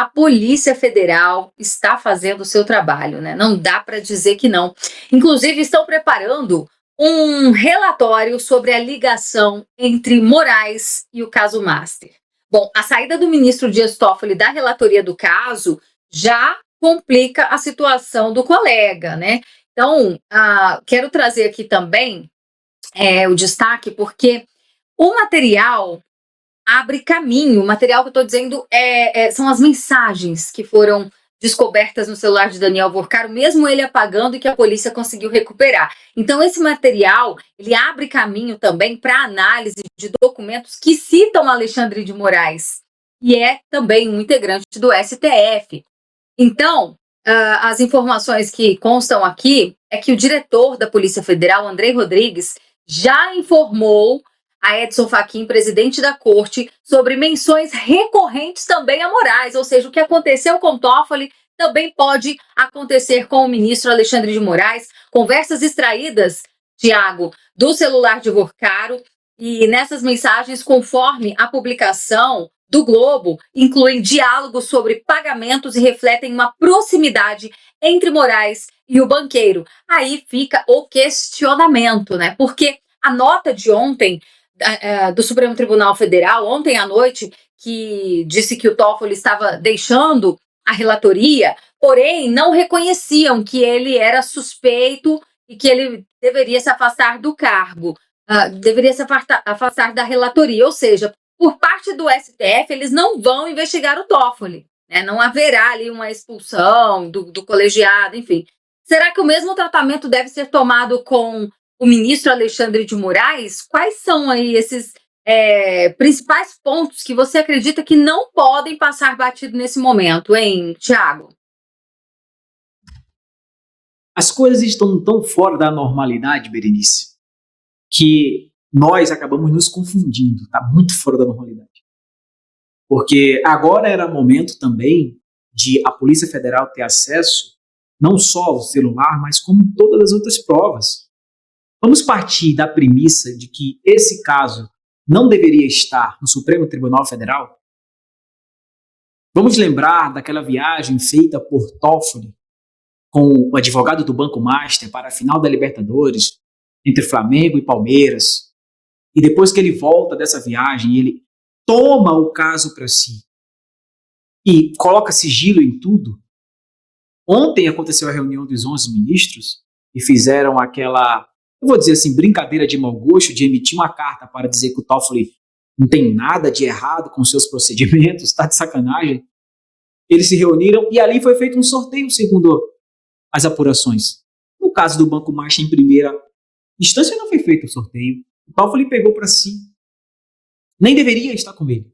a Polícia Federal está fazendo o seu trabalho, né? Não dá para dizer que não. Inclusive, estão preparando um relatório sobre a ligação entre Moraes e o caso Master. Bom, a saída do ministro Dias Toffoli da relatoria do caso já complica a situação do colega, né? Então, quero trazer aqui também o destaque, porque o material abre caminho. O material que eu estou dizendo são as mensagens que foram descobertas no celular de Daniel Vorcaro, mesmo ele apagando, e que a polícia conseguiu recuperar. Então, esse material, ele abre caminho também para análise de documentos que citam Alexandre de Moraes, e é também um integrante do STF. Então, as informações que constam aqui é que o diretor da Polícia Federal, Andrei Rodrigues, já informou a Edson Fachin, presidente da corte, sobre menções recorrentes também a Moraes, ou seja, o que aconteceu com Toffoli também pode acontecer com o ministro Alexandre de Moraes. Conversas extraídas, Tiago, do celular de Vorcaro, e nessas mensagens, conforme a publicação do Globo, incluem diálogos sobre pagamentos e refletem uma proximidade entre Moraes e o banqueiro. Aí fica o questionamento, né? Porque a nota de ontem do Supremo Tribunal Federal, ontem à noite, que disse que o Toffoli estava deixando a relatoria, porém não reconheciam que ele era suspeito e que ele deveria se afastar do cargo, deveria se afastar da relatoria, ou seja, por parte do STF, eles não vão investigar o Toffoli, né? Não haverá ali uma expulsão do colegiado, enfim. Será que o mesmo tratamento deve ser tomado com o ministro Alexandre de Moraes? Quais são aí esses principais pontos que você acredita que não podem passar batido nesse momento, hein, Tiago? As coisas estão tão fora da normalidade, Berenice, que nós acabamos nos confundindo. Está muito fora da normalidade. Porque agora era momento também de a Polícia Federal ter acesso não só ao celular, mas como todas as outras provas. Vamos partir da premissa de que esse caso não deveria estar no Supremo Tribunal Federal? Vamos lembrar daquela viagem feita por Toffoli com o advogado do Banco Master para a final da Libertadores, entre Flamengo e Palmeiras. E depois que ele volta dessa viagem, ele toma o caso para si e coloca sigilo em tudo. Ontem aconteceu a reunião dos 11 ministros e fizeram aquela, eu vou dizer assim, brincadeira de mau gosto de emitir uma carta para dizer que o Toffoli não tem nada de errado com seus procedimentos, está de sacanagem. Eles se reuniram e ali foi feito um sorteio segundo as apurações. No caso do Banco Master, em primeira instância, não foi feito o sorteio. O Toffoli pegou para si. Nem deveria estar com ele.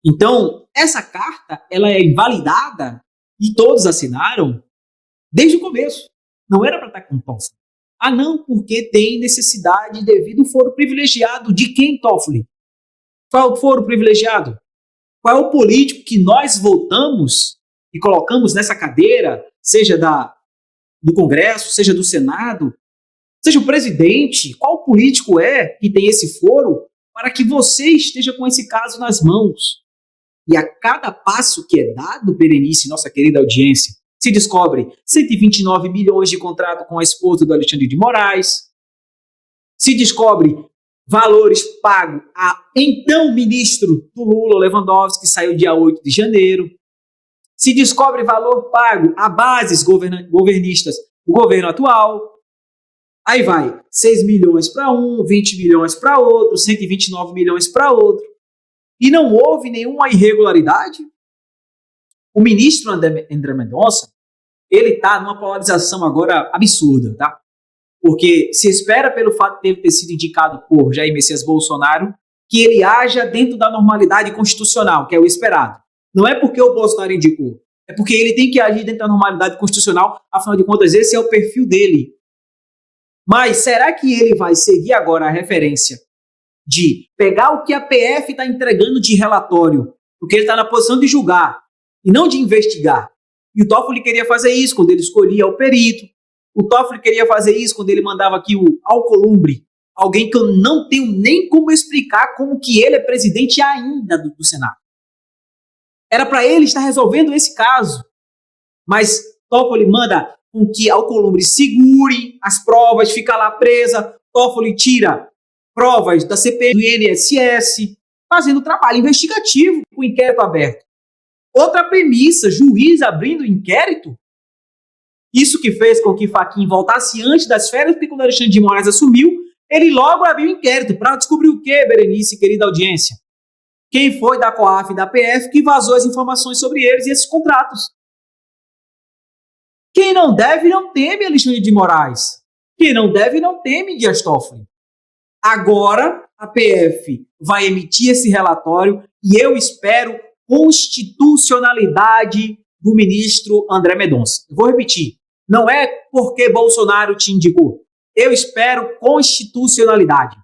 Então, essa carta ela é invalidada e todos assinaram desde o começo. Não era para estar com o Toffoli. Ah, não, porque tem necessidade devido ao foro privilegiado. De quem, Toffoli? Qual é o foro privilegiado? Qual é o político que nós votamos e colocamos nessa cadeira, seja do Congresso, seja do Senado, seja o presidente? Qual político é que tem esse foro para que você esteja com esse caso nas mãos? E a cada passo que é dado, Berenice, nossa querida audiência, se descobre 129 milhões de contrato com a esposa do Alexandre de Moraes, se descobre valores pagos a então ministro do Lula, Lewandowski, que saiu dia 8 de janeiro, se descobre valor pago a bases governistas do governo atual. Aí vai 6 milhões para um, 20 milhões para outro, 129 milhões para outro. E não houve nenhuma irregularidade? O ministro André Mendonça, ele está numa polarização agora absurda, tá? Porque se espera, pelo fato de ele ter sido indicado por Jair Messias Bolsonaro, que ele haja dentro da normalidade constitucional, que é o esperado. Não é porque o Bolsonaro indicou, é porque ele tem que agir dentro da normalidade constitucional, afinal de contas, esse é o perfil dele. Mas será que ele vai seguir agora a referência de pegar o que a PF está entregando de relatório, porque ele está na posição de julgar e não de investigar? E o Toffoli queria fazer isso quando ele escolhia o perito. O Toffoli queria fazer isso quando ele mandava aqui o Alcolumbre, alguém que eu não tenho nem como explicar como que ele é presidente ainda do Senado. Era para ele estar resolvendo esse caso. Mas Toffoli manda com que Alcolumbre segure as provas, fica lá presa. Toffoli tira provas da CPI, do INSS, fazendo trabalho investigativo com o inquérito aberto. Outra premissa, juiz abrindo inquérito. Isso que fez com que Fachin voltasse antes das férias, porque quando Alexandre de Moraes assumiu, ele logo abriu inquérito para descobrir o quê, Berenice, querida audiência? Quem foi da COAF e da PF que vazou as informações sobre eles e esses contratos? Quem não deve, não teme Alexandre de Moraes. Quem não deve, não teme Dias Toffoli. Agora, a PF vai emitir esse relatório e eu espero constitucionalidade do ministro André Mendonça. Eu vou repetir. Não é porque Bolsonaro te indicou. Eu espero constitucionalidade.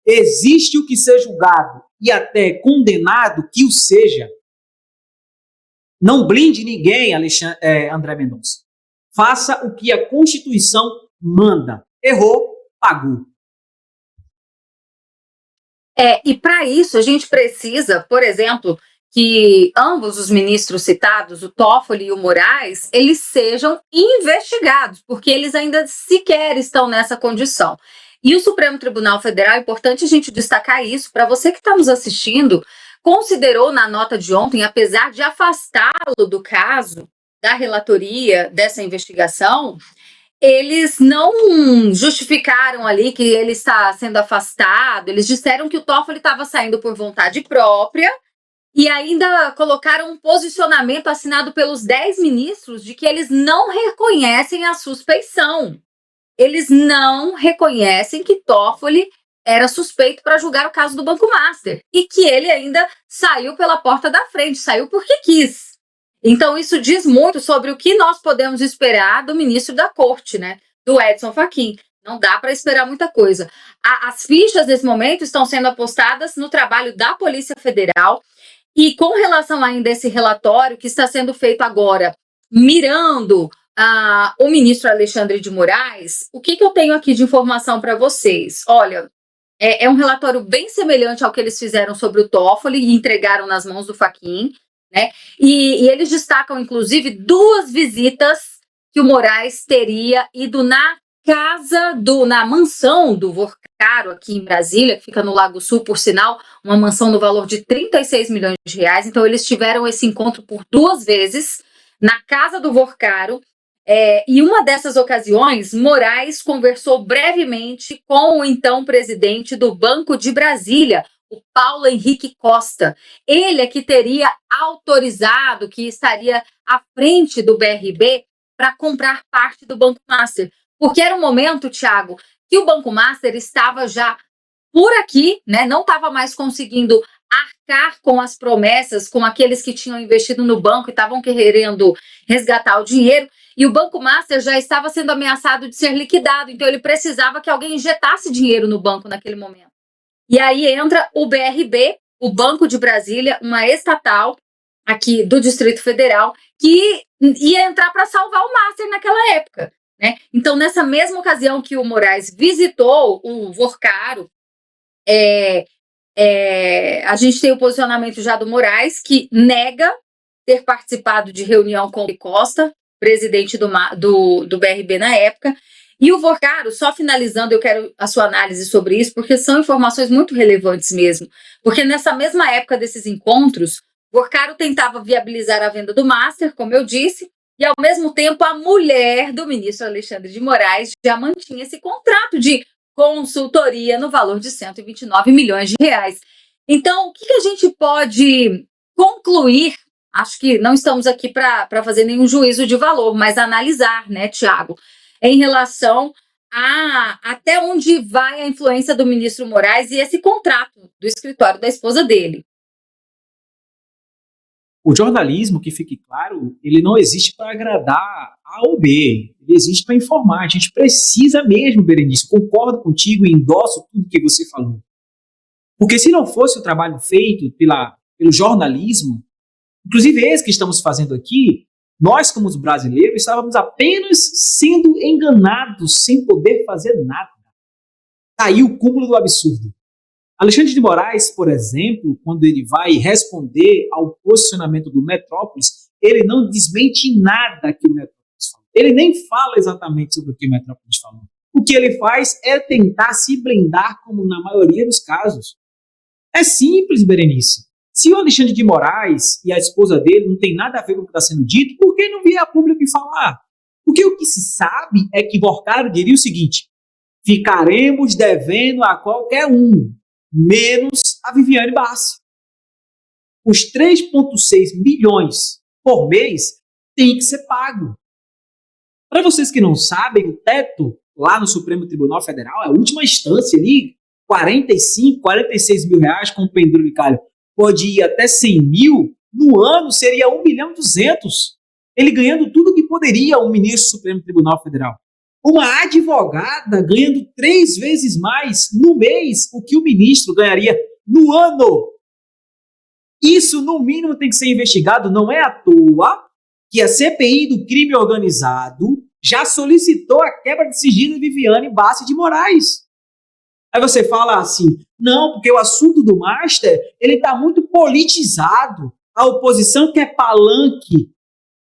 Existe o que ser julgado e até condenado que o seja. Não blinde ninguém, André Mendonça. Faça o que a Constituição manda. Errou, pagou. E para isso a gente precisa, por exemplo, que ambos os ministros citados, o Toffoli e o Moraes, eles sejam investigados, porque eles ainda sequer estão nessa condição. E o Supremo Tribunal Federal, é importante a gente destacar isso, para você que está nos assistindo, considerou na nota de ontem, apesar de afastá-lo do caso, da relatoria dessa investigação, eles não justificaram ali que ele está sendo afastado, eles disseram que o Toffoli estava saindo por vontade própria e ainda colocaram um posicionamento assinado pelos 10 ministros de que eles não reconhecem a suspeição. Eles não reconhecem que Toffoli era suspeito para julgar o caso do Banco Master e que ele ainda saiu pela porta da frente, saiu porque quis. Então, isso diz muito sobre o que nós podemos esperar do ministro da Corte, né? Do Edson Fachin. Não dá para esperar muita coisa. As fichas, nesse momento, estão sendo apostadas no trabalho da Polícia Federal. E com relação ainda a esse relatório que está sendo feito agora, mirando o ministro Alexandre de Moraes, o que eu tenho aqui de informação para vocês? Olha, é um relatório bem semelhante ao que eles fizeram sobre o Toffoli e entregaram nas mãos do Fachin. Né? E eles destacam, inclusive, 2 visitas que o Moraes teria ido na mansão do Vorcaro, aqui em Brasília, que fica no Lago Sul, por sinal, uma mansão no valor de 36 milhões de reais. Então, eles tiveram esse encontro por 2 vezes na casa do Vorcaro. E uma dessas ocasiões, Moraes conversou brevemente com o então presidente do Banco de Brasília, o Paulo Henrique Costa. Ele é que teria autorizado, que estaria à frente do BRB para comprar parte do Banco Master. Porque era um momento, Thiago, que o Banco Master estava já por aqui, né? Não estava mais conseguindo arcar com as promessas, com aqueles que tinham investido no banco e estavam querendo resgatar o dinheiro. E o Banco Master já estava sendo ameaçado de ser liquidado. Então, ele precisava que alguém injetasse dinheiro no banco naquele momento. E aí entra o BRB, o Banco de Brasília, uma estatal aqui do Distrito Federal, que ia entrar para salvar o Master naquela época. Né? Então, nessa mesma ocasião que o Moraes visitou o Vorcaro, a gente tem o posicionamento já do Moraes, que nega ter participado de reunião com o Costa, presidente do BRB na época. E o Vorcaro, só finalizando, eu quero a sua análise sobre isso, porque são informações muito relevantes mesmo. Porque nessa mesma época desses encontros, Vorcaro tentava viabilizar a venda do Master, como eu disse, e ao mesmo tempo a mulher do ministro Alexandre de Moraes já mantinha esse contrato de consultoria no valor de 129 milhões de reais. Então, o que a gente pode concluir? Acho que não estamos aqui para fazer nenhum juízo de valor, mas analisar, né, Thiago? Em relação a até onde vai a influência do ministro Moraes e esse contrato do escritório da esposa dele. O jornalismo, que fique claro, ele não existe para agradar A ou B, ele existe para informar. A gente precisa mesmo, Berenice, concordo contigo e endosso tudo que você falou. Porque se não fosse o trabalho feito pelo jornalismo, inclusive esse que estamos fazendo aqui, nós, como os brasileiros, estávamos apenas sendo enganados sem poder fazer nada. Tá aí o cúmulo do absurdo. Alexandre de Moraes, por exemplo, quando ele vai responder ao posicionamento do Metrópolis, ele não desmente nada que o Metrópolis falou. Ele nem fala exatamente sobre o que o Metrópolis falou. O que ele faz é tentar se blindar, como na maioria dos casos. É simples, Berenice. Se o Alexandre de Moraes e a esposa dele não tem nada a ver com o que está sendo dito, por que não vier a público e falar? Porque o que se sabe é que Borcaro diria o seguinte: ficaremos devendo a qualquer um, menos a Viviane Bassi. Os 3,6 milhões por mês tem que ser pago. Para vocês que não sabem, o teto lá no Supremo Tribunal Federal é a última instância ali, 45, 46 mil reais com o penduricalho. Pode ir até 100 mil, no ano seria 1 milhão e 200. Ele ganhando tudo que poderia um ministro do Supremo Tribunal Federal. Uma advogada ganhando 3 vezes mais no mês o que o ministro ganharia no ano. Isso, no mínimo, tem que ser investigado. Não é à toa que a CPI do crime organizado já solicitou a quebra de sigilo de Viviane Bassi de Moraes. Aí você fala assim, não, porque o assunto do Master, ele está muito politizado. A oposição quer palanque.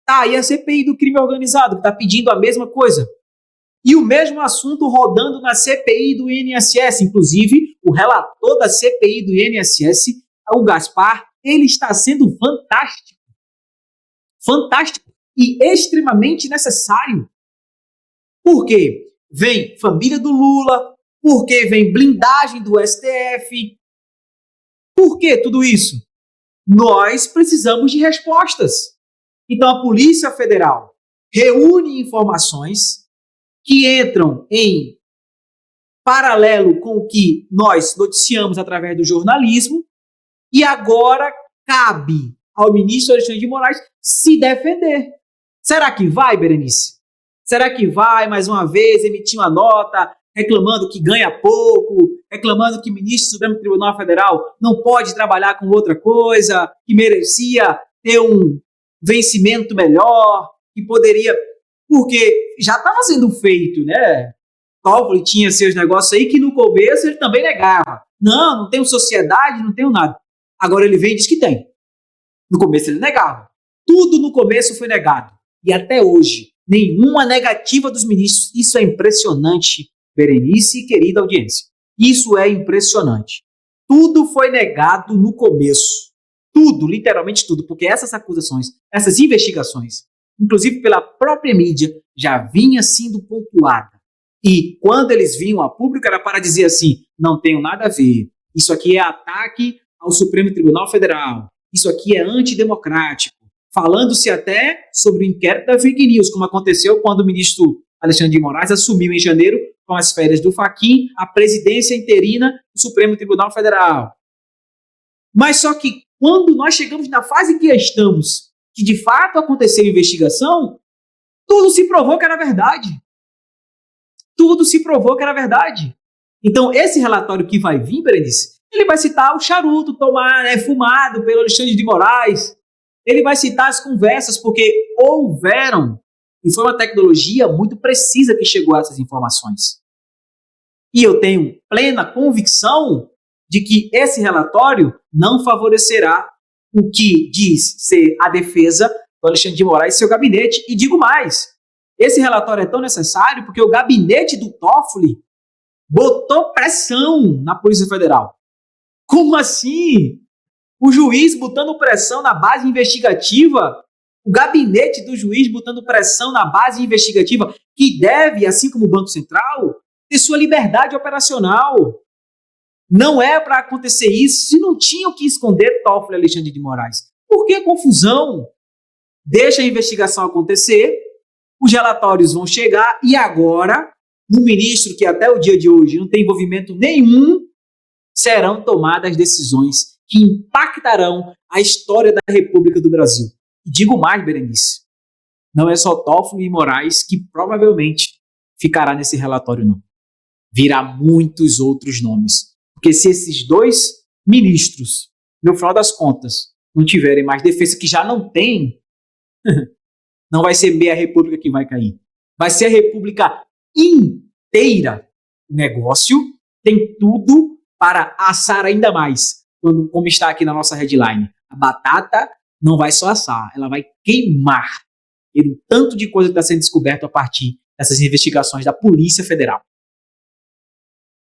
Tá, e a CPI do crime organizado, que está pedindo a mesma coisa. E o mesmo assunto rodando na CPI do INSS. Inclusive, o relator da CPI do INSS, o Gaspar, ele está sendo fantástico. Fantástico e extremamente necessário. Por quê? Vem família do Lula, porque vem blindagem do STF. Por que tudo isso? Nós precisamos de respostas. Então, a Polícia Federal reúne informações que entram em paralelo com o que nós noticiamos através do jornalismo e agora cabe ao ministro Alexandre de Moraes se defender. Será que vai, Berenice? Será que vai, mais uma vez, emitir uma nota reclamando que ganha pouco, reclamando que o ministro do Supremo Tribunal Federal não pode trabalhar com outra coisa, que merecia ter um vencimento melhor, que poderia... Porque já estava sendo feito, né? Toffoli tinha seus negócios aí que no começo ele também negava. Não tenho sociedade, não tenho nada. Agora ele vem e diz que tem. No começo ele negava. Tudo no começo foi negado. E até hoje, nenhuma negativa dos ministros. Isso é impressionante, Berenice e querida audiência. Isso é impressionante. Tudo foi negado no começo. Tudo, literalmente tudo. Porque essas acusações, essas investigações, inclusive pela própria mídia, já vinha sendo pontuada. E quando eles vinham a público era para dizer assim, não tenho nada a ver. Isso aqui é ataque ao Supremo Tribunal Federal. Isso aqui é antidemocrático. Falando-se até sobre o inquérito da fake news, como aconteceu quando o ministro Alexandre de Moraes assumiu em janeiro, com as férias do Fachin, a presidência interina do Supremo Tribunal Federal. Mas só que quando nós chegamos na fase que estamos, que de fato aconteceu a investigação, tudo se provou que era verdade. Tudo se provou que era verdade. Então, esse relatório que vai vir, Berenice, ele vai citar o charuto fumado pelo Alexandre de Moraes. Ele vai citar as conversas, porque houveram, e foi uma tecnologia muito precisa que chegou a essas informações. E eu tenho plena convicção de que esse relatório não favorecerá o que diz ser a defesa do Alexandre de Moraes e seu gabinete. E digo mais, esse relatório é tão necessário porque o gabinete do Toffoli botou pressão na Polícia Federal. Como assim? O juiz botando pressão na base investigativa, o gabinete do juiz botando pressão na base investigativa, que deve, assim como o Banco Central, ter sua liberdade operacional. Não é para acontecer isso se não tinham que esconder Toffoli e Alexandre de Moraes. Por que confusão? Deixa a investigação acontecer, os relatórios vão chegar e agora, no ministro que até o dia de hoje não tem envolvimento nenhum, serão tomadas decisões que impactarão a história da República do Brasil. E digo mais, Berenice, não é só Toffoli e Moraes que provavelmente ficará nesse relatório, não. Virá muitos outros nomes. Porque se esses dois ministros, no final das contas, não tiverem mais defesa, que já não tem, não vai ser meia república que vai cair. Vai ser a república inteira. O negócio tem tudo para assar ainda mais, como está aqui na nossa headline. A batata não vai só assar, ela vai queimar. E o tanto de coisa que está sendo descoberto a partir dessas investigações da Polícia Federal.